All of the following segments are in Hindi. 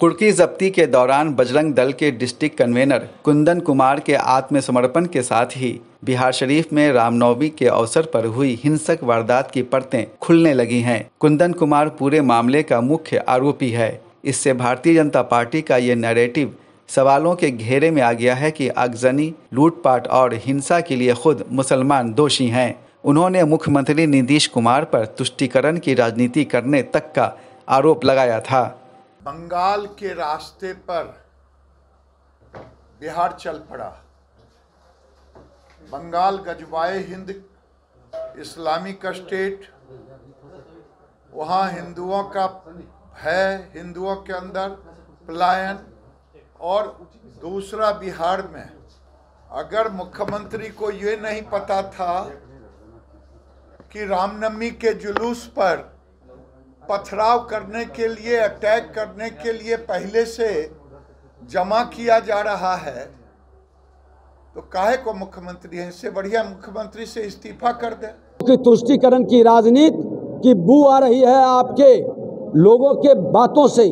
कुर्की जब्ती के दौरान बजरंग दल के डिस्ट्रिक्ट कन्वेनर कुंदन कुमार के आत्मसमर्पण के साथ ही बिहार शरीफ में रामनवमी के अवसर पर हुई हिंसक वारदात की परतें खुलने लगी हैं। कुंदन कुमार पूरे मामले का मुख्य आरोपी है। इससे भारतीय जनता पार्टी का ये नैरेटिव सवालों के घेरे में आ गया है कि आगजनी, लूटपाट और हिंसा के लिए खुद मुसलमान दोषी हैं। उन्होंने मुख्यमंत्री नीतीश कुमार पर तुष्टीकरण की राजनीति करने तक का आरोप लगाया था। बंगाल के रास्ते पर बिहार चल पड़ा। बंगाल गजवाए हिंद इस्लामिक स्टेट, वहाँ हिंदुओं का भय, हिंदुओं के अंदर पलायन। और दूसरा, बिहार में अगर मुख्यमंत्री को ये नहीं पता था कि रामनवमी के जुलूस पर पथराव करने के लिए, अटैक करने के लिए पहले से जमा किया जा रहा है, तो काहे को मुख्यमंत्री है? इससे बढ़िया मुख्यमंत्री से इस्तीफा कर दे। कि तुष्टीकरण की राजनीति की बू आ रही है आपके लोगों के बातों से,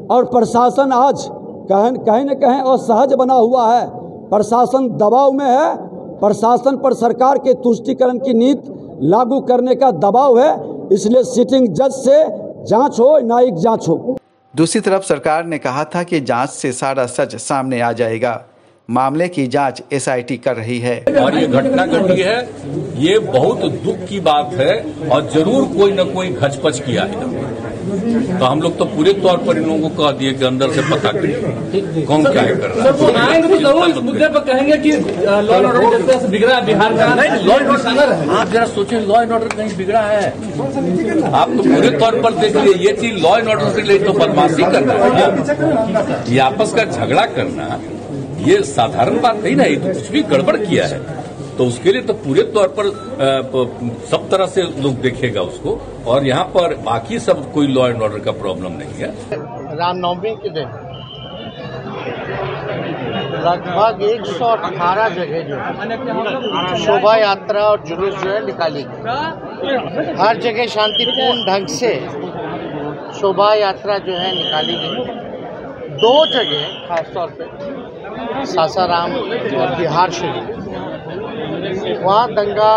और प्रशासन आज कहीं न कहीं असहज बना हुआ है। प्रशासन दबाव में है। प्रशासन पर सरकार के तुष्टीकरण की नीति लागू करने का दबाव है, इसलिए सिटिंग जज से जांच हो, न्यायिक जांच हो। दूसरी तरफ सरकार ने कहा था कि जांच से सारा सच सामने आ जाएगा। मामले की जांच एसआईटी कर रही है। और ये घटना घटी है, ये बहुत दुख की बात है और जरूर कोई न कोई घचपच किया है। तो हम लोग तो पूरे तौर पर इन लोगों को कह दिए कि अंदर से पता करिए कौन क्या कर रहा है। तो आएंगे तो जरूर इस मुद्दे पर कहेंगे कि लॉ एंड ऑर्डर जिस तरह से बिगड़ा है बिहार का। नहीं, लॉ एंड ऑर्डर, आप जरा सोचें, लॉ एंड ऑर्डर कहीं बिगड़ा है? आप तो पूरे तौर पर देख लीजिए, ये चीज लॉ एंड ऑर्डर से ले तो बदमाशी करना है, ये आपस का झगड़ा करना, ये साधारण बात नहीं ना। ये तो कुछ भी गड़बड़ किया है, तो उसके लिए तो पूरे तौर पर सब तरह से लोग देखेगा उसको। और यहाँ पर बाकी सब कोई लॉ एंड ऑर्डर का प्रॉब्लम नहीं है। रामनवमी के दिन लगभग 118 जगह जो शोभा यात्रा और जुलूस जो है निकाली गई। हर जगह शांतिपूर्ण ढंग से शोभा यात्रा जो है निकाली गई। 2 जगह खासतौर पे सासाराम और बिहार शरीफ, वहाँ दंगा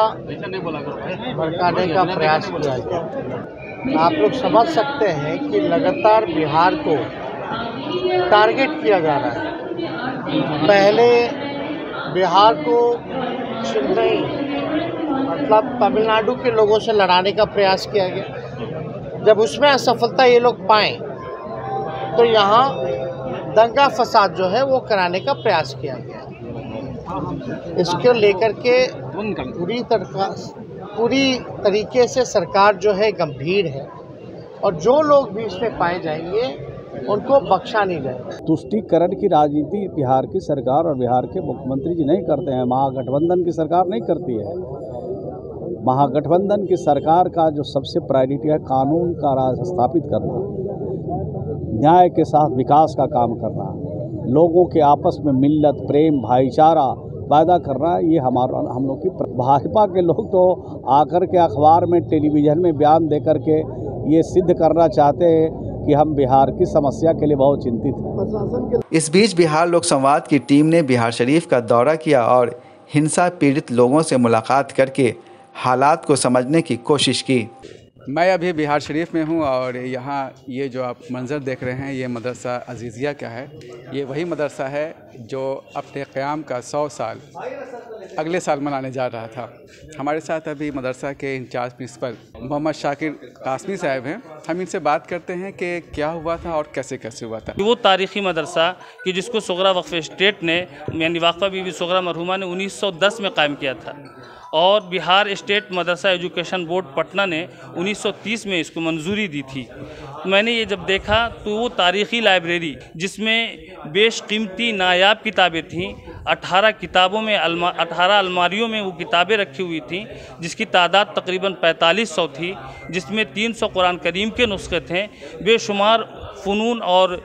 भड़काने का प्रयास किया गया। आप लोग समझ सकते हैं कि लगातार बिहार को टारगेट किया जा रहा है। पहले बिहार को चेन्नई मतलब तमिलनाडु के लोगों से लड़ाने का प्रयास किया गया। जब उसमें असफलता ये लोग पाए तो यहाँ दंगा फसाद जो है वो कराने का प्रयास किया गया। इसको लेकर के पूरी तरीके से सरकार जो है गंभीर है, और जो लोग भी इसमें पाए जाएंगे उनको बख्शा नहीं जाएगा। तुष्टीकरण की राजनीति बिहार की सरकार और बिहार के मुख्यमंत्री जी नहीं करते हैं, महागठबंधन की सरकार नहीं करती है। महागठबंधन की सरकार का जो सबसे प्रायोरिटी है कानून का राज स्थापित करना, न्याय के साथ विकास का काम करना, लोगों के आपस में मिल्लत, प्रेम, भाईचारा पैदा करना, ये हम लोग की। भाजपा के लोग तो आकर के अखबार में, टेलीविज़न में बयान दे कर के ये सिद्ध करना चाहते हैं कि हम बिहार की समस्या के लिए बहुत चिंतित हैं। इस बीच बिहार लोक संवाद की टीम ने बिहार शरीफ का दौरा किया और हिंसा पीड़ित लोगों से मुलाकात करके हालात को समझने की कोशिश की। मैं अभी बिहार शरीफ में हूं और यहाँ ये जो आप मंज़र देख रहे हैं, ये मदरसा अजीज़िया का है। ये वही मदरसा है जो अपने क़याम का 100 साल अगले साल मनाने जा रहा था। हमारे साथ अभी मदरसा के इंचार्ज प्रिंसिपल मोहम्मद शाकिर कासमी साहब हैं। हम इनसे बात करते हैं कि क्या हुआ था और कैसे कैसे हुआ था। वो तारीख़ी मदरसा कि जिसको सुगरा वक्फ स्टेट ने, यानी वाक़फ़ा बीबी सुगरा मरहुमा ने 1910 में कायम किया था, और बिहार स्टेट मदरसा एजुकेशन बोर्ड पटना ने 1930 में इसको मंजूरी दी थी। मैंने ये जब देखा तो वो तारीख़ी लाइब्रेरी जिसमें बेशकीमती नायाब किताबें थीं, 18 किताबों में 18 अलमारियों में वो किताबें रखी हुई थीं, जिसकी तादाद तकरीबन 4500 थी, जिसमें 300 कुरान करीम के नुस्खे थे। बेशुमार फ़नून और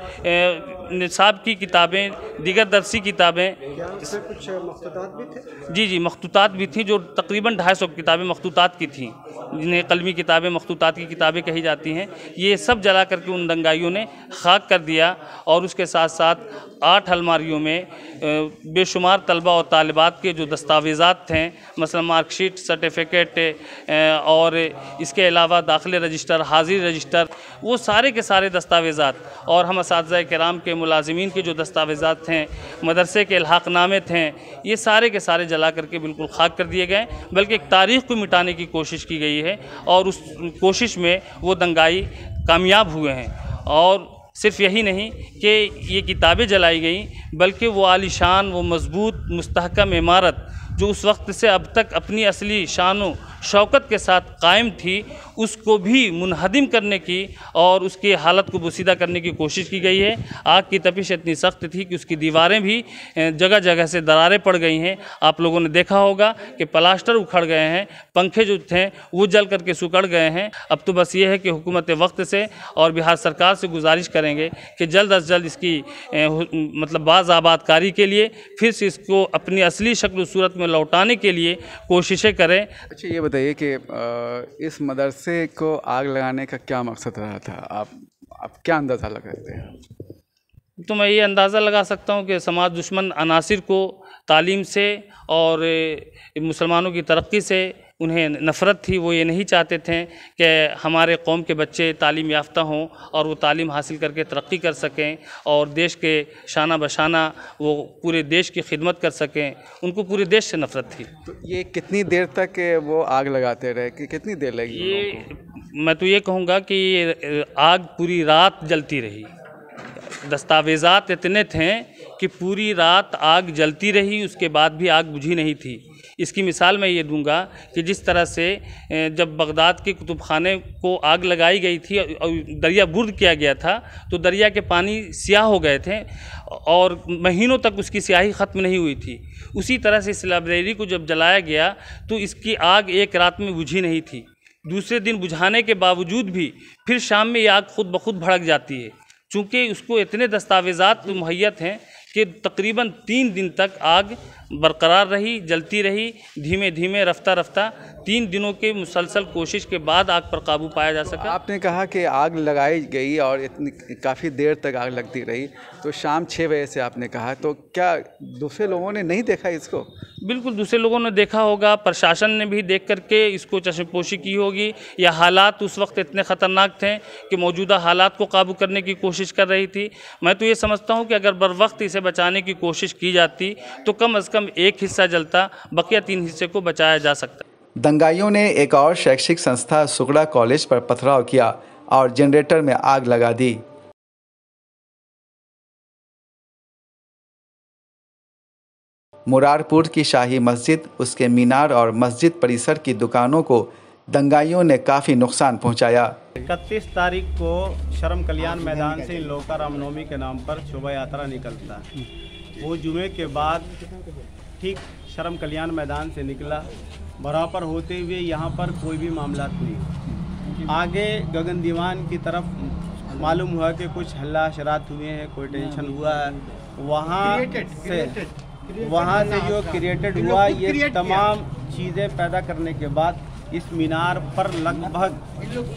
निसाब की किताबें, दीगर दरसी किताबें, इसमें कुछ मखतूतात भी थे? जी मखतूतात भी थी, जो तकरीबन 250 किताबें मखतूतात की थीं, जिन्हें कलमी किताबें, मखतूतात की किताबें कही जाती हैं। ये सब जला करके उन दंगाइयों ने खाक कर दिया और उसके साथ साथ 8 अलमारियों में बेशुमार तलबा और तालिबात के जो दस्तावेज़ात थे, मसलन मार्कशीट, सर्टिफिकेट और इसके अलावा दाखिले रजिस्टर, हाज़िरी रजिस्टर, वो सारे के सारे दस्तावेज़ात और हम असातिज़ा किराम के मुलाजिमीन के जो दस्तावेज़ात थे, मदरसे के इल्हाक़नामे थे, ये सारे के सारे जला करके बिल्कुल खाक कर दिए गए। बल्कि एक तारीख़ को मिटाने की कोशिश की गई है और उस कोशिश में वो दंगाई कामयाब हुए हैं। और सिर्फ़ यही नहीं कि ये किताबें जलाई गई, बल्कि वो आलीशान, वो मज़बूत मुस्तहकम इमारत जो उस वक्त से अब तक अपनी असली शान शौकत के साथ कायम थी, उसको भी मुनहदिम करने की और उसकी हालत को बोसीदा करने की कोशिश की गई है। आग की तपिश इतनी सख्त थी कि उसकी दीवारें भी जगह जगह से दरारें पड़ गई हैं। आप लोगों ने देखा होगा कि प्लास्टर उखड़ गए हैं, पंखे जो थे वो जल करके सुकड़ गए हैं। अब तो बस ये है कि हुकूमत वक्त से और बिहार सरकार से गुजारिश करेंगे कि जल्द अज जल्द इसकी मतलब बाज़ आबादकारी के लिए फिर से इसको अपनी असली शक्ल सूरत में लौटाने के लिए कोशिशें करें। अच्छा, ये बताइए कि इस मदरसे को आग लगाने का क्या मकसद रहा था? आप क्या अंदाज़ा लगाते हैं? तो मैं ये अंदाज़ा लगा सकता हूँ कि समाज दुश्मन अनासिर को तालीम से और मुसलमानों की तरक्की से उन्हें नफ़रत थी। वो ये नहीं चाहते थे कि हमारे कौम के बच्चे तालीम याफ्ता हों और वो तालीम हासिल करके तरक्की कर सकें और देश के शाना बशाना वो पूरे देश की खिदमत कर सकें। उनको पूरे देश से नफ़रत थी। तो ये कितनी देर तक वो आग लगाते रहे, कि कितनी देर लगी? ये मैं तो ये कहूँगा कि आग पूरी रात जलती रही। दस्तावेज़ात इतने थे कि पूरी रात आग जलती रही, उसके बाद भी आग बुझी नहीं थी। इसकी मिसाल मैं ये दूंगा कि जिस तरह से जब बगदाद के कुतुबखाने को आग लगाई गई थी और दरिया बुर्द किया गया था, तो दरिया के पानी स्याह हो गए थे और महीनों तक उसकी स्याही ख़त्म नहीं हुई थी। उसी तरह से इस लाइब्रेरी को जब जलाया गया तो इसकी आग एक रात में बुझी नहीं थी। दूसरे दिन बुझाने के बावजूद भी फिर शाम में ये आग खुद ब खुद भड़क जाती है, चूँकि उसको इतने दस्तावेज़ात मुहैया थे कि तकरीबन 3 दिन तक आग बरकरार रही, जलती रही, धीमे धीमे रफ्ता रफ्ता 3 दिनों के मुसलसल कोशिश के बाद आग पर काबू पाया जा सका। आपने कहा कि आग लगाई गई और इतनी काफ़ी देर तक आग लगती रही, तो शाम 6 बजे से आपने कहा, तो क्या दूसरे लोगों ने नहीं देखा इसको? बिल्कुल दूसरे लोगों ने देखा होगा, प्रशासन ने भी देख करके इसको चश्मपोशी की होगी, या हालात उस वक्त इतने ख़तरनाक थे कि मौजूदा हालात को काबू करने की कोशिश कर रही थी। मैं तो ये समझता हूँ कि अगर बर वक्त इसे बचाने की कोशिश की जाती तो कम से कम एक हिस्सा जलता, बकिया 3 हिस्से को बचाया जा सकता। दंगाइयों ने एक और शैक्षिक संस्था सुगड़ा कॉलेज पर पथराव किया और जनरेटर में आग लगा दी। मुरारपुर की शाही मस्जिद, उसके मीनार और मस्जिद परिसर की दुकानों को दंगाइयों ने काफ़ी नुकसान पहुंचाया। 31 तारीख को शर्म कल्याण मैदान से इन लोगों का रामनवमी के नाम पर शोभा यात्रा निकलता है। वो जुमे के बाद ठीक शर्म कल्याण मैदान से निकला, बराबर होते हुए यहाँ पर कोई भी मामला नहीं। आगे गगन दीवान की तरफ मालूम हुआ कि कुछ हल्ला शरात हुए हैं, कोई टेंशन हुआ है। वहाँ से जो क्रिएटेड हुआ, ये तमाम चीज़ें पैदा करने के बाद इस मीनार पर लगभग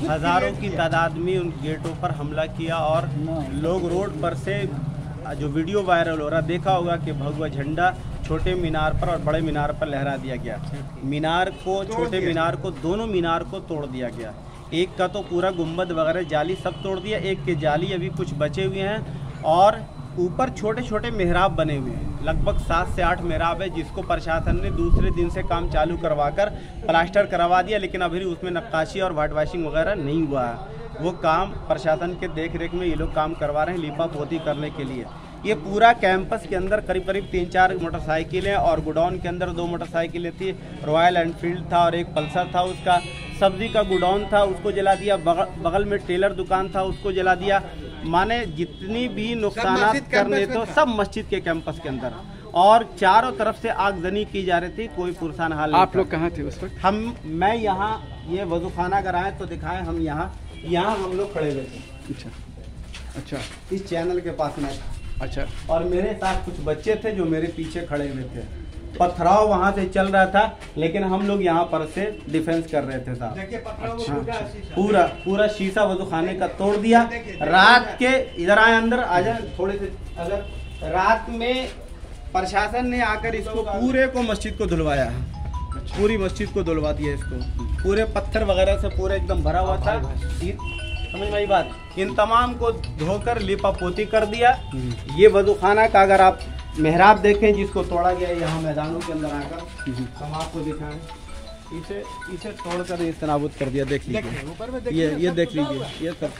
हज़ारों की तादाद में उन गेटों पर हमला किया और लोग रोड पर से, जो वीडियो वायरल हो रहा, देखा होगा कि भगवा झंडा छोटे मीनार पर और बड़े मीनार पर लहरा दिया गया। मीनार को, छोटे मीनार को, दोनों मीनार को तोड़ दिया गया। एक का तो पूरा गुंबद वगैरह जाली सब तोड़ दिया, एक के जाली अभी कुछ बचे हुए हैं और ऊपर छोटे छोटे मेहराब बने हुए हैं। लगभग 7 से 8 मेहराब है, जिसको प्रशासन ने दूसरे दिन से काम चालू करवाकर प्लास्टर करवा दिया, लेकिन अभी उसमें नक्काशी और वाइट वॉशिंग वगैरह नहीं हुआ है। वो काम प्रशासन के देख रेख में ये लोग काम करवा रहे हैं लीपा पोती करने के लिए। ये पूरा कैंपस के अंदर करीब करीब 3-4 मोटरसाइकिलें और गोडाउन के अंदर 2 मोटरसाइकिलें थी। रॉयल एनफील्ड था और एक पल्सर था, उसका सब्जी का गोडाउन था, उसको जला दिया। बगल में टेलर दुकान था, उसको जला दिया। माने जितनी भी नुकसान करने तो सब मस्जिद के कैंपस के अंदर, और चारों तरफ से आगजनी की जा रही थी, कोई पुरसान हाल नहीं। आप लोग कहाँ थे उस वक्त? मैं यहाँ, ये वजू खाना अगर आए तो दिखाएं, हम यहाँ हम लोग खड़े हुए थे। अच्छा, इस चैनल के पास में था। अच्छा। और मेरे साथ कुछ बच्चे थे जो मेरे पीछे खड़े हुए थे। पथराव वहाँ से चल रहा था, लेकिन हम लोग यहाँ पर से डिफेंस कर रहे थे साहब। अच्छा। पूरा शीशा वज़ूखाने का तोड़ दिया। रात के इधर आए, अंदर आ जाए थोड़े से। अगर रात में प्रशासन ने आकर इसको पूरे को मस्जिद को धुलवाया, पूरी मस्जिद को धुलवा दिया इसको, पूरे पत्थर वगैरह से पूरे एकदम भरा हुआ था। समझ में आई बात। इन तमाम को धोकर लिपा पोती कर दिया। ये वज़ूखाना का अगर आप मेहराब देखें जिसको तोड़ा गया यहाँ मैदानों के अंदर आकर, हम आपको दिखाएं। इसे तोड़कर इस नाबूद कर दिया। देख लीजिए, ये देख लीजिए, ये सब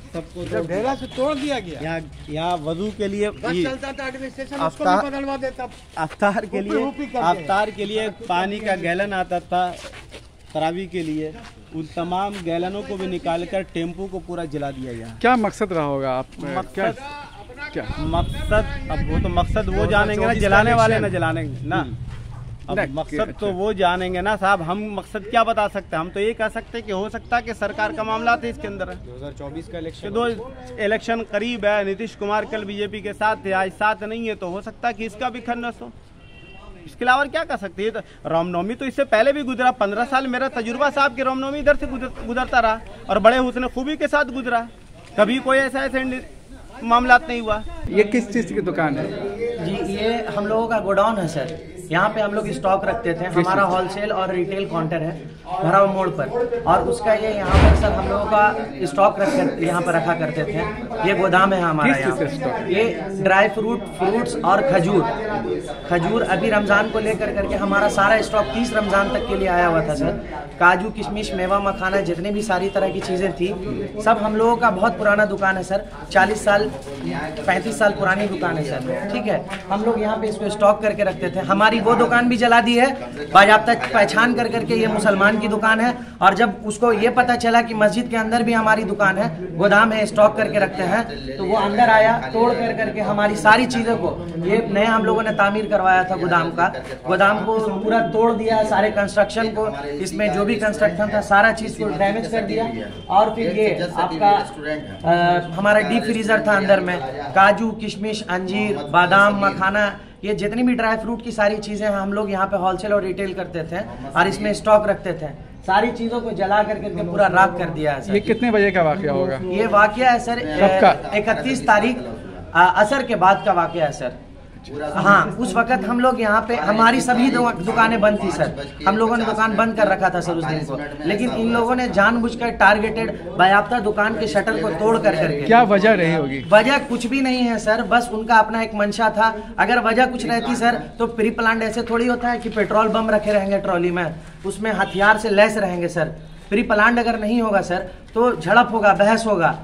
सबको ढेला से तोड़ दिया गया। यहाँ वजू के लिए अफ्तार के लिए पानी का गैलन आता था तरावी के लिए, उन तमाम गैलनों को भी निकालकर टेम्पो को पूरा जला दिया गया। क्या मकसद रहा होगा आप क्या मकसद? अब वो तो मकसद वो जानेंगे ना, जलाने वाले ना जलानेंगे ना। अब मकसद तो वो जानेंगे ना साहब। हम मकसद क्या बता सकते हैं? हम तो ये कह सकते हैं कि हो सकता है कि सरकार का मामला था इसके अंदर। 2024 का इलेक्शन, दो इलेक्शन करीब है। नीतीश कुमार कल बीजेपी के साथ थे, आज साथ नहीं है, तो हो सकता है कि इसका भी खन्नस हो। इसके अलावा क्या कर सकते हैं? तो रामनवमी तो इससे पहले भी गुजरा। 15 साल मेरा तजुर्बा साहब की रामनवमी इधर से गुजरता रहा और बड़े हुस्न खूबी के साथ गुजरा। कभी कोई ऐसा मामला नहीं हुआ। ये किस चीज़ की दुकान है जी? ये हम लोगों का गोडाउन है सर। यहाँ पे हम लोग स्टॉक रखते थे। हमारा होलसेल और रिटेल काउंटर है भराव मोड़ पर, और उसका ये यहाँ पर सर हम लोगों का स्टॉक यहाँ पर रखा करते थे। ये गोदाम है हमारा यहाँ। ये ड्राई फ्रूट्स और खजूर अभी रमज़ान को लेकर करके हमारा सारा स्टॉक 30 रमज़ान तक के लिए आया हुआ था सर। काजू किशमिश मेवा मखाना जितने भी सारी तरह की चीज़ें थी, सब हम लोगों का बहुत पुराना दुकान है सर। 40 साल 35 साल पुरानी दुकान है सर। ठीक है, हम लोग यहाँ पे इसको स्टॉक करके रखते थे। हमारी वो दुकान भी जला दी है बाज़ाब्ता पहचान कर करके। ये मुसलमान की दुकान है, और जब उसको ये पता चला कि मस्जिद के अंदर भी हमारी दुकान है, गोदाम है, स्टॉक करके रखते हैं, तो वो अंदर आया, तोड़ कर करके हमारी सारी चीज़ों को, ये नया हम लोगों ने तामीर करवाया था गोदाम का, गोदाम को पूरा तोड़ दिया। सारे कंस्ट्रक्शन को, इसमें जो भी कंस्ट्रक्शन था सारा चीज़ को डैमेज कर दिया। और फिर ये आपका हमारा डीप फ्रीजर था, अंदर में काजू किशमिश अंजीर बादाम मखाना, ये जितनी भी ड्राई फ्रूट की सारी चीज़ें हम लोग यहाँ पे होलसेल और रिटेल करते थे और इसमें स्टॉक रखते थे। सारी चीज़ों को जला करके पूरा राख कर दिया है सर। ये कितने बजे का वाकया होगा? ये वाकया है सर 31 तारीख असर के बाद का वाकया है सर। हाँ, उस वक्त हम लोग यहाँ पे, हमारी सभी दुकानें बंद थी सर। हम लोगों ने दुकान बंद कर रखा था सर उस दिन को, लेकिन इन लोगों ने जानबूझकर टारगेटेड बायाफ्ता दुकान के शटर को तोड़ कर करके। क्या वजह रही होगी? वजह कुछ भी नहीं है सर, बस उनका अपना एक मंशा था। अगर वजह कुछ रहती सर तो प्री प्लान ऐसे थोड़ी होता है कि पेट्रोल बम रखे रहेंगे ट्रॉली में, उसमें हथियार से लैस रहेंगे सर। प्री प्लान अगर नहीं होगा सर तो झड़प होगा, बहस होगा,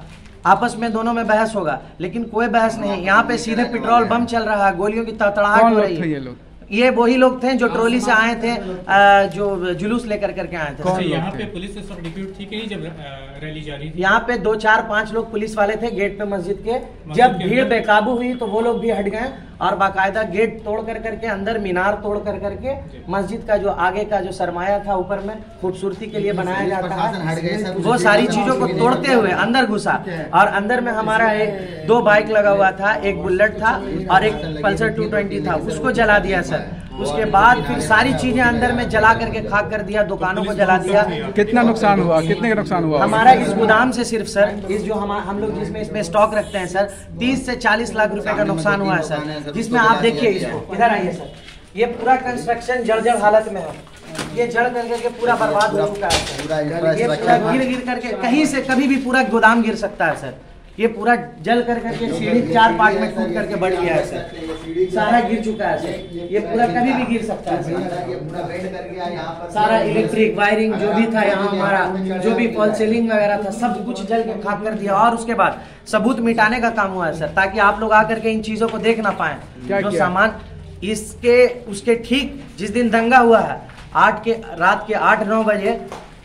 आपस में दोनों में बहस होगा, लेकिन कोई बहस नहीं। यहाँ पे सीधे पेट्रोल बम चल रहा है, गोलियों की तड़तड़ाहट हो रही है। ये वही लोग थे जो ट्रॉली से आए थे, जो जुलूस लेकर करके आए थे। यहाँ पे पुलिस से सब डिप्यूट थी कि नहीं जब रैली जा रही थी? यहाँ पे 2 4 5 लोग पुलिस वाले थे गेट पे मस्जिद के। जब भीड़ बेकाबू हुई तो वो लोग भी हट गए और बाकायदा गेट तोड़ कर करके, अंदर मीनार तोड़ कर करके, मस्जिद का जो आगे का जो सरमाया था ऊपर में खूबसूरती के लिए बनाया जाता है, वो सारी चीजों को तोड़ते हुए अंदर घुसा। और अंदर में हमारा 2 बाइक लगा हुआ था, एक बुलेट था और एक पल्सर 220 था, उसको जला दिया सर। उसके बाद फिर सारी चीजें अंदर में जला करके खाक कर दिया, दुकानों को जला दिया। कितना नुकसान हुआ? कितने का नुकसान हुआ हमारा इस गोदाम से? सिर्फ सर इस जो हम लोग जिसमें इसमें स्टॉक रखते हैं सर, 30 से 40 लाख रुपए का नुकसान हुआ है सर। जिसमें आप देखिए, इसको इधर आइए सर, ये पूरा कंस्ट्रक्शन जर्जर हालत में है। ये जड़ करके पूरा बर्बाद हो चुका है सर। ये पूरा गिर करके कहीं से कभी भी पूरा गोदाम गिर सकता है सर। ये पूरा जल करके सीढ़ी 4 पार्ट में टूट करके बढ़ गया है सर, सारा गिर चुका है सर। ये पूरा कभी भी गिर सकता है सर। सारा इलेक्ट्रिक वायरिंग जो भी था यहाँ हमारा, जो भी फॉल सीलिंग वगैरह था, सब कुछ जल के खाक कर दिया। और उसके बाद सबूत मिटाने का काम हुआ है सर, ताकि आप लोग आकर के इन चीजों को देख ना पाए। जो सामान इसके उसके ठीक जिस दिन दंगा हुआ है, रात के 8-9 बजे,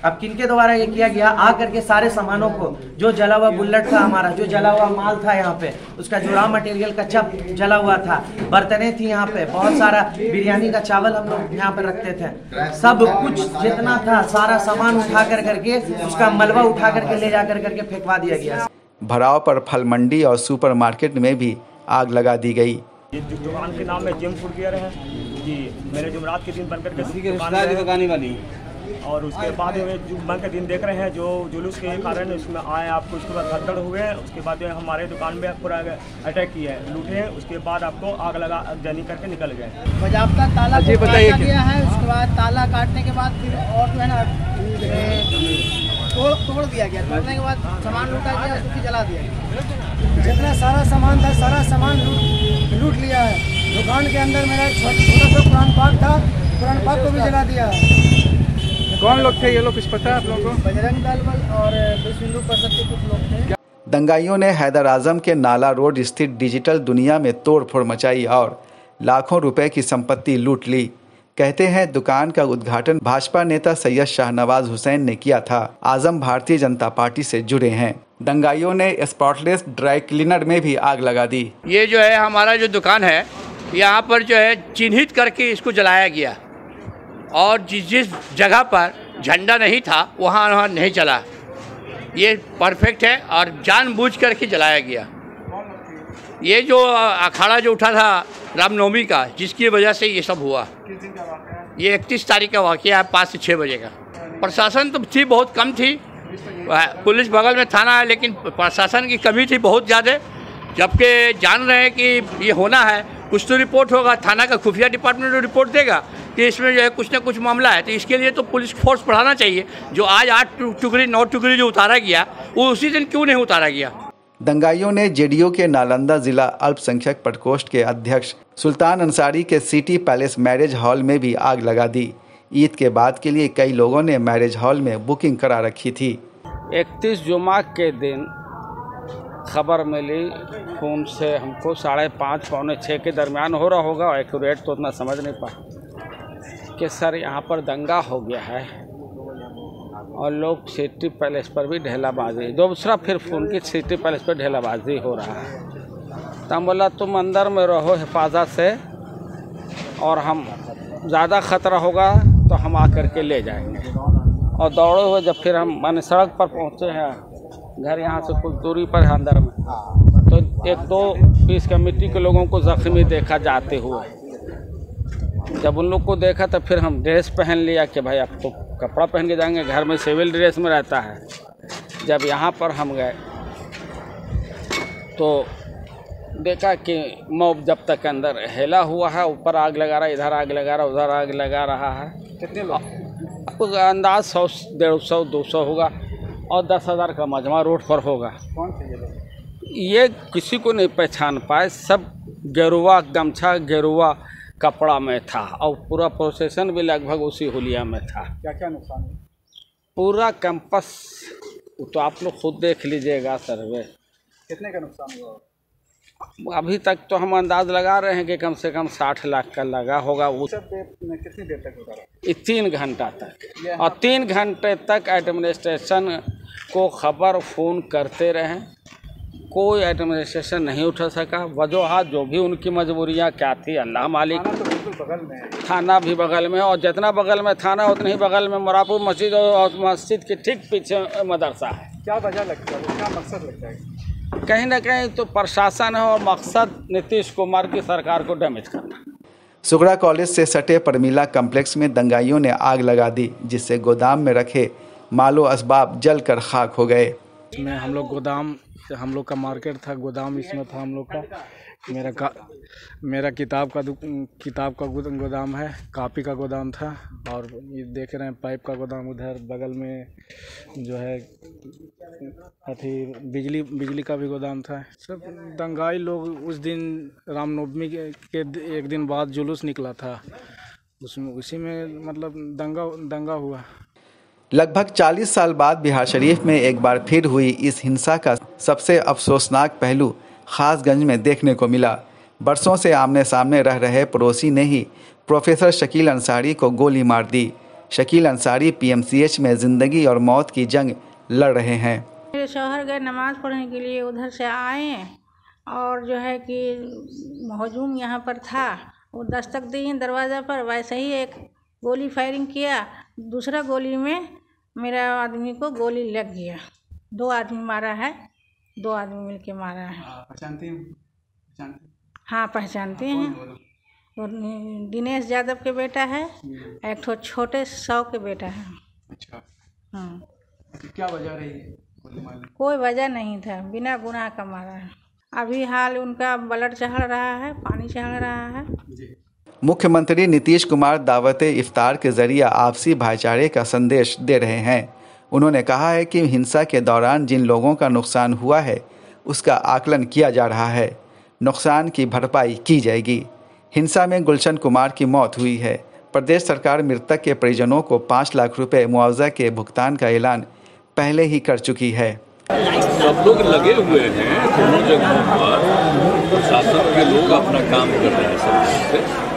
अब किनके द्वारा ये किया गया, आ करके सारे सामानों को, जो जला हुआ बुलेट था हमारा, जो जला हुआ माल था यहाँ पे, उसका जो रॉ मटेरियल कच्चा जला हुआ था, बर्तनें थी यहाँ पे, बहुत सारा बिरयानी का चावल हम लोग यहाँ पे रखते थे, सब कुछ जितना था सारा सामान उठा कर करके, उसका मलबा उठा करके ले जा कर करके फेंकवा दिया गया। भराव पर फल मंडी और सुपरमार्केट में भी आग लगा दी गई। ये दुकान के नाम में जेम फूड गियर है जी। मेरे जुमरात के दिन बनकर के दुकान वाली और उसके बाद जुम्मा के दिन देख रहे हैं जो जुलूस के कारण उसमें आए आपको, उसके बाद भगदड़ हुए, उसके बाद हमारे दुकान में पूरा अटैक किया है, लूटे, उसके बाद आपको आग लगा जनी करके निकल गए। बाज़ाब्ता ताला काटा गया है, उसके बाद ताला काटने के बाद फिर और जो है ना तोड़ दिया गया। तोड़ने के बाद सामान लूटा गया, उसको जला दिया गया। जितना सारा सामान था सारा सामान लूट लिया है। दुकान के अंदर मेरा छोटा सा कुरान पाक था, कुरान पाक को भी जला दिया। कौन लोग थे ये लोग, कुछ पता है आप लोगों को? बजरंग दल और विश्व हिंदू परिषद के कुछ लोग थे। दंगाइयों ने हैदर आजम के नाला रोड स्थित डिजिटल दुनिया में तोड़फोड़ मचाई और लाखों रुपए की संपत्ति लूट ली। कहते हैं दुकान का उद्घाटन भाजपा नेता सैयद शाहनवाज हुसैन ने किया था। आजम भारतीय जनता पार्टी से जुड़े हैं। दंगाइयों ने स्पॉटलेस ड्राई क्लीनर में भी आग लगा दी। ये जो है हमारा जो दुकान है यहाँ पर जो है चिन्हित करके इसको जलाया गया और जिस जगह पर झंडा नहीं था वहाँ नहीं चला। ये परफेक्ट है और जानबूझ करके जलाया गया। ये जो अखाड़ा जो उठा था रामनवमी का, जिसकी वजह से ये सब हुआ। ये 31 तारीख का वाक़या है, 5 से 6 बजे का। प्रशासन तो थी, बहुत कम थी। पुलिस बगल में थाना है लेकिन प्रशासन की कमी थी बहुत ज़्यादा। जबकि जान रहे हैं कि ये होना है, कुछ तो रिपोर्ट होगा, थाना का खुफिया डिपार्टमेंट रिपोर्ट देगा कि इसमें जो है कुछ ना कुछ मामला है। तो इसके लिए तो पुलिस फोर्स बढ़ाना चाहिए। जो आज 8 टुकड़ी 9 टुकड़ी जो उतारा गया वो उसी दिन क्यों नहीं उतारा गया। दंगाइयों ने जेडीयू के नालंदा जिला अल्पसंख्यक प्रकोष्ठ के अध्यक्ष सुल्तान अंसारी के सिटी पैलेस मैरिज हॉल में भी आग लगा दी। ईद के बाद के लिए कई लोगों ने मैरिज हॉल में बुकिंग करा रखी थी। 31 जुमा के दिन खबर मिली फ़ोन से हमको 5:30 पौने 6 के दरमियान हो रहा होगा, एक्यूरेट तो उतना समझ नहीं पा कि सर यहाँ पर दंगा हो गया है और लोग सिटी पैलेस पर भी ढेलाबाजी। दूसरा फिर फ़ोन की सिटी पैलेस पर ढेलाबाजी हो रहा है। तो हम बोला तुम अंदर में रहो हिफाजत से और हम ज़्यादा ख़तरा होगा तो हम आकर के ले जाएंगे। और दौड़े हुए जब फिर हम माने सड़क पर पहुँचे हैं, घर यहाँ से कुछ दूरी पर है अंदर में, तो 1-2 पीस कमेटी के लोगों को ज़ख्मी देखा जाते हुए। जब उन लोग को देखा तो फिर हम ड्रेस पहन लिया कि भाई अब तो कपड़ा पहन के जाएंगे, घर में सिविल ड्रेस में रहता है। जब यहाँ पर हम गए तो देखा कि मॉब जब तक अंदर हेला हुआ है, ऊपर आग लगा रहा है, इधर आग लगा रहा है, उधर आग लगा रहा है। कितने लोग? अंदाज 100, 150, 200 होगा और 10,000 का मजमा रोड पर होगा। कौन थे ये लोग? ये किसी को नहीं पहचान पाए। सब गेरुआ गमछा, गेरुआ कपड़ा में था और पूरा प्रोसेशन भी लगभग उसी हुलिया में था। क्या क्या नुकसान हुआ? पूरा कैंपस तो आप लोग खुद देख लीजिएगा सर्वे। कितने का नुकसान हुआ? अभी तक तो हम अंदाज लगा रहे हैं कि कम से कम 60 लाख का लगा होगा। उस कितनी देर तक होता रहा? 3 घंटा तक, और 3 घंटे तक एडमिनिस्ट्रेशन को खबर फ़ोन करते रहे, कोई एडमिनिस्ट्रेशन नहीं उठा सका। वजूहात जो भी उनकी मजबूरियां क्या थी अल्लाह मालिक। थाना तो बिल्कुल बगल में है। थाना भी बगल में, और जितना बगल में थाना उतने ही बगल में मोरापुर मस्जिद और मस्जिद के ठीक पीछे मदरसा है। क्या वजह लगता है, क्या मकसद लगता है? कहीं ना कहीं तो प्रशासन है और मकसद नीतीश कुमार की सरकार को डैमेज करना। सुगड़ा कॉलेज से सटे परमिला कम्प्लेक्स में दंगाइयों ने आग लगा दी, जिससे गोदाम में रखे मालो असबाब जलकर खाक हो गए। इसमें हम लोग गोदाम, हम लोग का मार्केट था, गोदाम इसमें था हम लोग का। मेरा किताब का गोदाम है, कापी का गोदाम था, और ये देख रहे हैं पाइप का गोदाम उधर बगल में जो है अथी बिजली का भी गोदाम था। सब दंगाई लोग उस दिन रामनवमी के एक दिन बाद जुलूस निकला था, उसमें उसी में मतलब दंगा हुआ। लगभग 40 साल बाद बिहार शरीफ में एक बार फिर हुई इस हिंसा का सबसे अफसोसनाक पहलू खासगंज में देखने को मिला। बरसों से आमने सामने रह रहे पड़ोसी ने ही प्रोफेसर शकील अंसारी को गोली मार दी। शकील अंसारी PMCH में ज़िंदगी और मौत की जंग लड़ रहे हैं। मेरे शौहर गए नमाज़ पढ़ने के लिए, उधर से आए और जो है कि हजूम यहाँ पर था, वो दस्तक दिए दरवाज़ा पर, वैसे ही एक गोली फायरिंग किया। दूसरा गोली में मेरा आदमी को गोली लग गया। 2 आदमी मारा है, 2 आदमी मिलके मारा है। हाँ पहचानते हैं। वो दिनेश यादव के बेटा है, एक ठो छोटे सौ के बेटा है। अच्छा। हाँ। क्या वजह रही है? कोई वजह नहीं था, बिना गुनाह का मारा है। अभी हाल उनका ब्लड चढ़ रहा है, पानी चढ़ रहा है। मुख्यमंत्री नीतीश कुमार दावत इफ्तार के जरिए आपसी भाईचारे का संदेश दे रहे हैं। उन्होंने कहा है कि हिंसा के दौरान जिन लोगों का नुकसान हुआ है उसका आकलन किया जा रहा है, नुकसान की भरपाई की जाएगी। हिंसा में गुलशन कुमार की मौत हुई है। प्रदेश सरकार मृतक के परिजनों को 5 लाख रुपए मुआवजा के भुगतान का ऐलान पहले ही कर चुकी है। सब लोग लगे हुए हैं दोनों जगहों पर, प्रशासन के लोग अपना काम कर रहे हैं सब से।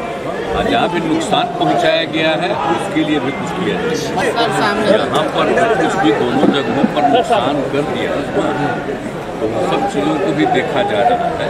जहाँ भी नुकसान पहुँचाया गया है उसके लिए भी कुछ किया जाए। यहाँ पर कुछ भी दोनों जगहों पर नुकसान कर दिया तो सब चीज़ों को भी देखा जा रहा है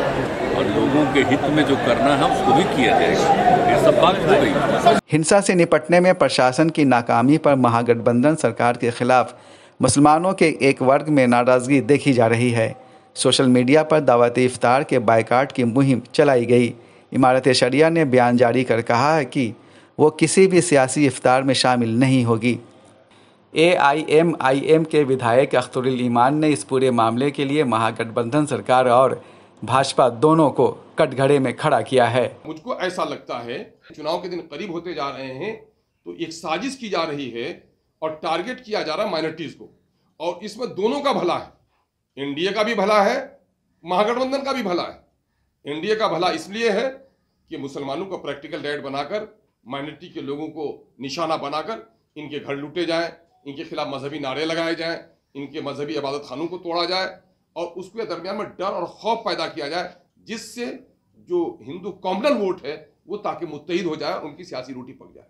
और लोगों के हित में जो करना है उसको भी किया जाएगा। ये सब बात हो गई। हिंसा से निपटने में प्रशासन की नाकामी पर महागठबंधन सरकार के खिलाफ मुसलमानों के एक वर्ग में नाराजगी देखी जा रही है। सोशल मीडिया पर दावत इफ्तार के बायकाट की मुहिम चलाई गई। इमारत शरिया ने बयान जारी कर कहा है कि वो किसी भी सियासी इफ्तार में शामिल नहीं होगी। AIMIM के विधायक अख्तरुल ईमान ने इस पूरे मामले के लिए महागठबंधन सरकार और भाजपा दोनों को कटघरे में खड़ा किया है। मुझको ऐसा लगता है चुनाव के दिन करीब होते जा रहे हैं तो एक साजिश की जा रही है और टारगेट किया जा रहा है माइनॉरिटीज को, और इसमें दोनों का भला है। एनडीए का भी भला है, महागठबंधन का भी भला है। एनडीए का भला इसलिए है कि मुसलमानों को प्रैक्टिकल डेट बनाकर, माइनॉरिटी के लोगों को निशाना बनाकर इनके घर लूटे जाएं, इनके खिलाफ मजहबी नारे लगाए जाएं, इनके मजहबी इबादत खानों को तोड़ा जाए और उसके दरमियान में डर और खौफ पैदा किया जाए, जिससे जो हिंदू कॉमनल वोट है वो ताकि मुत्तहिद हो जाए, उनकी सियासी रोटी पक जाए।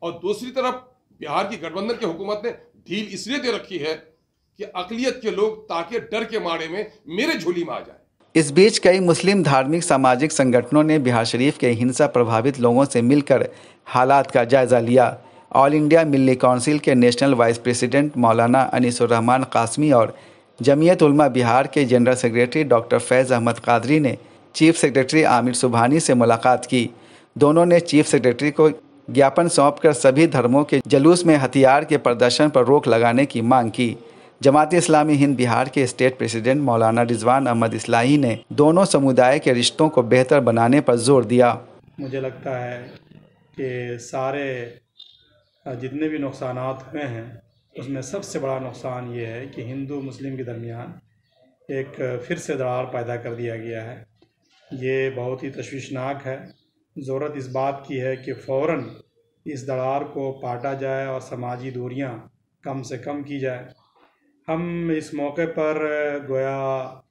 और दूसरी तरफ बिहार की गठबंधन की हुकूमत ने ढील इसलिए दे रखी है कि अकलियत के लोग ताकि डर के मारे में मेरे झोली में आ जाए। इस बीच कई मुस्लिम धार्मिक सामाजिक संगठनों ने बिहार शरीफ के हिंसा प्रभावित लोगों से मिलकर हालात का जायजा लिया। ऑल इंडिया मिल्ली काउंसिल के नेशनल वाइस प्रेसिडेंट मौलाना अनीसुर रहमान कासमी और जमीयत उलमा बिहार के जनरल सेक्रेटरी डॉक्टर फैज़ अहमद कादरी ने चीफ सेक्रेटरी आमिर सुबहानी से मुलाकात की। दोनों ने चीफ सेक्रेटरी को ज्ञापन सौंपकर सभी धर्मों के जुलूस में हथियार के प्रदर्शन पर रोक लगाने की मांग की। जमात-ए इस्लामी हिंद बिहार के स्टेट प्रेसिडेंट मौलाना रिजवान अहमद इस्लाही ने दोनों समुदाय के रिश्तों को बेहतर बनाने पर जोर दिया। मुझे लगता है कि सारे जितने भी नुकसानात हुए हैं उसमें सबसे बड़ा नुकसान ये है कि हिंदू मुस्लिम के दरमियान एक फिर से दरार पैदा कर दिया गया है। ये बहुत ही तशवीशनाक है। ज़रूरत इस बात की है कि फ़ौरन इस दरार को पाटा जाए और समाजी दूरियां कम से कम की जाए। हम इस मौके पर गोया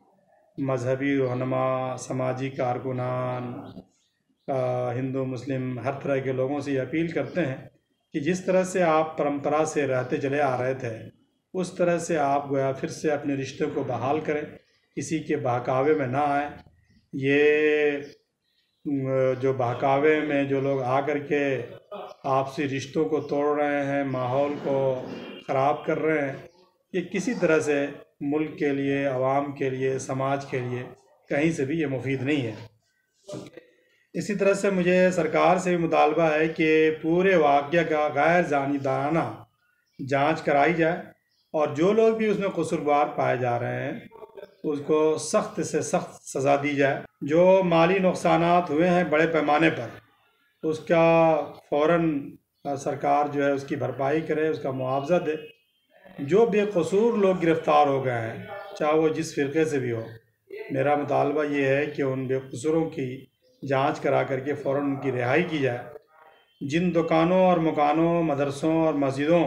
मजहबी रहनुमा, सामाजिक कारकुनान, हिंदू मुस्लिम हर तरह के लोगों से ये अपील करते हैं कि जिस तरह से आप परंपरा से रहते चले आ रहे थे उस तरह से आप गोया फिर से अपने रिश्तों को बहाल करें, किसी के बहकावे में ना आए। ये जो बहकावे में जो लोग आकर के आपसी रिश्तों को तोड़ रहे हैं, माहौल को ख़राब कर रहे हैं, ये किसी तरह से मुल्क के लिए, आवाम के लिए, समाज के लिए कहीं से भी ये मुफीद नहीं है। इसी तरह से मुझे सरकार से भी मुतालबा है कि पूरे वाक़या का गैर जानिबदाराना जांच कराई जाए और जो लोग भी उसमें कसूरवार पाए जा रहे हैं उसको सख्त से सख्त सज़ा दी जाए। जो माली नुकसानात हुए हैं बड़े पैमाने पर उसका फ़ौरन सरकार जो है उसकी भरपाई करे, उसका मुआवजा दे। जो बेकसूर लोग गिरफ़्तार हो गए हैं चाहे वो जिस फ़िरक़े से भी हो, मेरा मुतालबा ये है कि उन बेकसूरों की जांच करा करके फ़ौरन उनकी रिहाई की जाए। जिन दुकानों और मकानों, मदरसों और मस्जिदों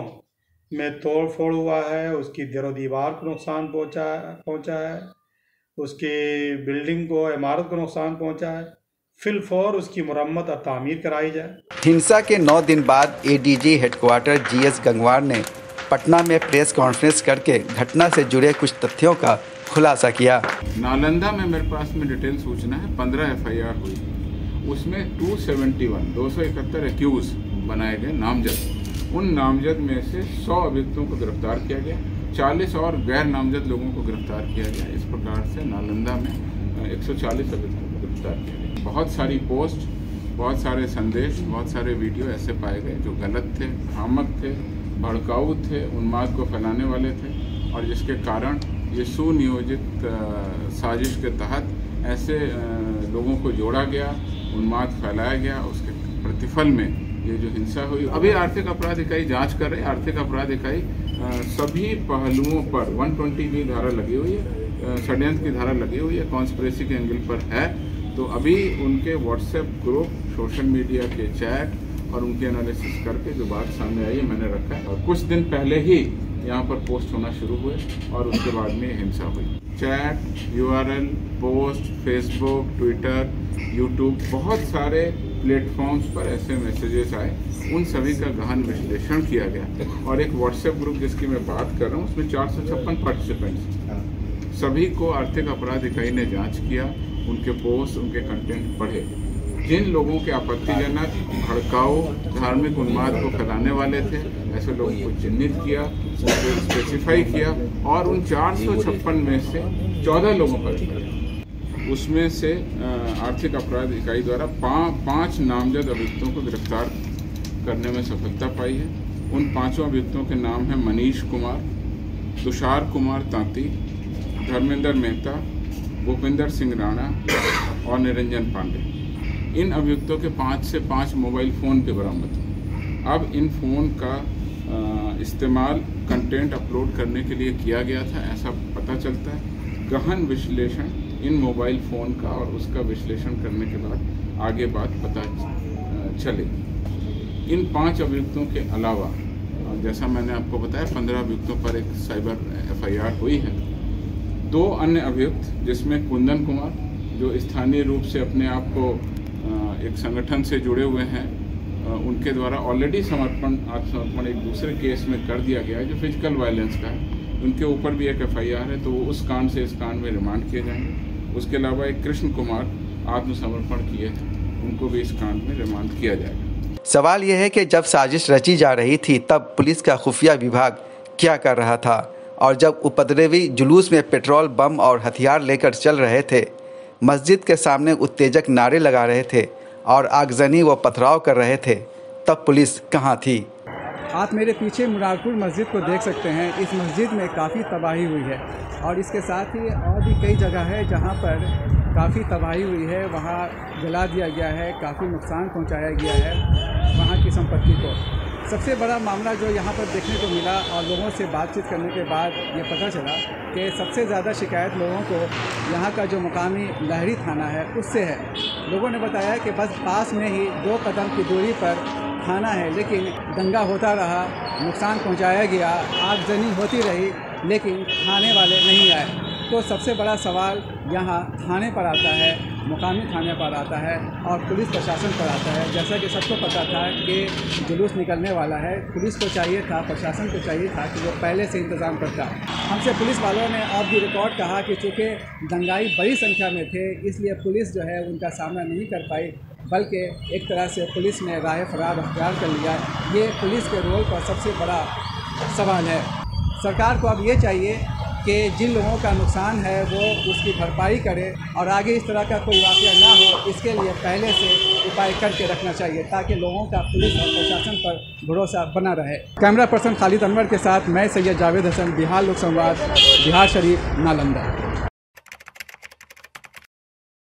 में तोड़ फोड़ हुआ है, उसकी दीवार दीवार को नुकसान पहुंचा है, उसकी बिल्डिंग को, इमारत को नुकसान पहुंचा है, फिलफौर उसकी मुरम्मत और तामीर कराई जाए। हिंसा के 9 दिन बाद ADG हेडक्वार्टर GS गंगवार ने पटना में प्रेस कॉन्फ्रेंस करके घटना से जुड़े कुछ तथ्यों का खुलासा किया। नालंदा में मेरे पास में डिटेल सूचना है, 15 FIR हुई, उसमें 271 एक्यूज बनाए गए नामजद। उन नामजद में से 100 अभियुक्तों को गिरफ्तार किया गया, 40 और गैर नामजद लोगों को गिरफ्तार किया गया। इस प्रकार से नालंदा में 140 अभियुक्तों को गिरफ्तार किया गया। बहुत सारी पोस्ट, बहुत सारे संदेश, बहुत सारे वीडियो ऐसे पाए गए जो गलत थे, भ्रामक थे, भड़काऊ थे, उन्माद को फैलाने वाले थे, और जिसके कारण ये सुनियोजित साजिश के तहत ऐसे लोगों को जोड़ा गया, उन्माद फैलाया गया। उसके प्रतिफल में ये जो हिंसा हुई, अभी आर्थिक अपराध इकाई जांच कर रही है। आर्थिक अपराध इकाई सभी पहलुओं पर 120 धारा लगी हुई है, षड्यंत्र की धारा लगी हुई है, कॉन्स्पिरेसी के एंगल पर है। तो अभी उनके व्हाट्सएप ग्रुप, सोशल मीडिया के चैट और उनके एनालिसिस करके जो बात सामने आई है मैंने रखा है। और कुछ दिन पहले ही यहाँ पर पोस्ट होना शुरू हुए और उसके बाद में हिंसा हुई। Chat, URL, post, Facebook, Twitter, YouTube, बहुत सारे प्लेटफॉर्म्स पर ऐसे मैसेजेस आए। उन सभी का गहन विश्लेषण किया गया और एक व्हाट्सएप ग्रुप जिसकी मैं बात कर रहा हूँ उसमें 456 पार्टिसिपेंट्स, सभी को आर्थिक अपराध इकाई ने जांच किया, उनके पोस्ट, उनके कंटेंट पढ़े। जिन लोगों के आपत्तिजनक, भड़काऊ, धार्मिक उन्माद को फैलाने वाले थे, ऐसे लोगों को चिन्हित किया, उनको स्पेसिफाई किया और उन 456 में से 14 लोगों पर, उसमें से आर्थिक अपराध इकाई द्वारा 5 नामजद अभियुक्तों को गिरफ्तार करने में सफलता पाई है। उन 5 अभियुक्तों के नाम हैं मनीष कुमार, तुषार कुमार तांती, धर्मेंद्र मेहता, भूपेंद्र सिंह राणा और निरंजन पांडे। इन अभियुक्तों के 5 से 5 मोबाइल फ़ोन पे बरामद हुए। अब इन फ़ोन का इस्तेमाल कंटेंट अपलोड करने के लिए किया गया था, ऐसा पता चलता है। गहन विश्लेषण इन मोबाइल फ़ोन का और उसका विश्लेषण करने के बाद आगे बात पता चलेगी। इन 5 अभियुक्तों के अलावा जैसा मैंने आपको बताया 15 अभियुक्तों पर एक साइबर FIR हुई है। 2 अन्य अभियुक्त जिसमें कुंदन कुमार जो स्थानीय रूप से अपने आप को एक संगठन से जुड़े हुए हैं, उनके द्वारा ऑलरेडी आत्मसमर्पण एक दूसरे केस में कर दिया गया है जो फिजिकल वायलेंस का है। उनके ऊपर भी एक FIR है, तो वो उस कांड से इस कांड में रिमांड किए जाएंगे। उसके अलावा एक कृष्ण कुमार आत्मसमर्पण किए हैं, उनको भी इस कांड में रिमांड किया जाएगा। सवाल यह है कि जब साजिश रची जा रही थी तब पुलिस का खुफिया विभाग क्या कर रहा था, और जब उपद्रवी जुलूस में पेट्रोल, बम और हथियार लेकर चल रहे थे, मस्जिद के सामने उत्तेजक नारे लगा रहे थे और आगजनी व पथराव कर रहे थे, तब पुलिस कहाँ थी? आप मेरे पीछे मुरादपुर मस्जिद को देख सकते हैं। इस मस्जिद में काफ़ी तबाही हुई है और इसके साथ ही और भी कई जगह है जहाँ पर काफ़ी तबाही हुई है, वहाँ जला दिया गया है, काफ़ी नुकसान पहुँचाया गया है वहाँ की संपत्ति को। सबसे बड़ा मामला जो यहाँ पर देखने को मिला और लोगों से बातचीत करने के बाद ये पता चला कि सबसे ज़्यादा शिकायत लोगों को यहाँ का जो मुकामी लहरी थाना है उससे है। लोगों ने बताया कि बस पास में ही 2 कदम की दूरी पर थाना है, लेकिन दंगा होता रहा, नुकसान पहुँचाया गया, आगजनी होती रही, लेकिन थाने वाले नहीं आए। तो सबसे बड़ा सवाल यहाँ थाने पर आता है, मुकामी थाने पर आता है और पुलिस प्रशासन पर आता है। जैसा कि सबको पता था कि जुलूस निकलने वाला है, पुलिस को चाहिए था, प्रशासन को चाहिए था कि वो पहले से इंतज़ाम करता। हमसे पुलिस वालों ने ऑफ द रिकॉर्ड कहा कि चूँकि दंगाई बड़ी संख्या में थे इसलिए पुलिस जो है उनका सामना नहीं कर पाई, बल्कि एक तरह से पुलिस ने राह फरार अख्तियार कर लिया। ये पुलिस के रोल पर सबसे बड़ा सवाल है। सरकार को अब ये चाहिए कि जिन लोगों का नुकसान है वो उसकी भरपाई करे और आगे इस तरह का कोई वाक़या ना हो, इसके लिए पहले से उपाय करके रखना चाहिए ताकि लोगों का पुलिस और प्रशासन पर भरोसा बना रहे। कैमरा पर्सन खालिद अनवर के साथ मैं सैयद जावेद हसन, बिहार लोक संवाद, बिहार शरीफ, नालंदा।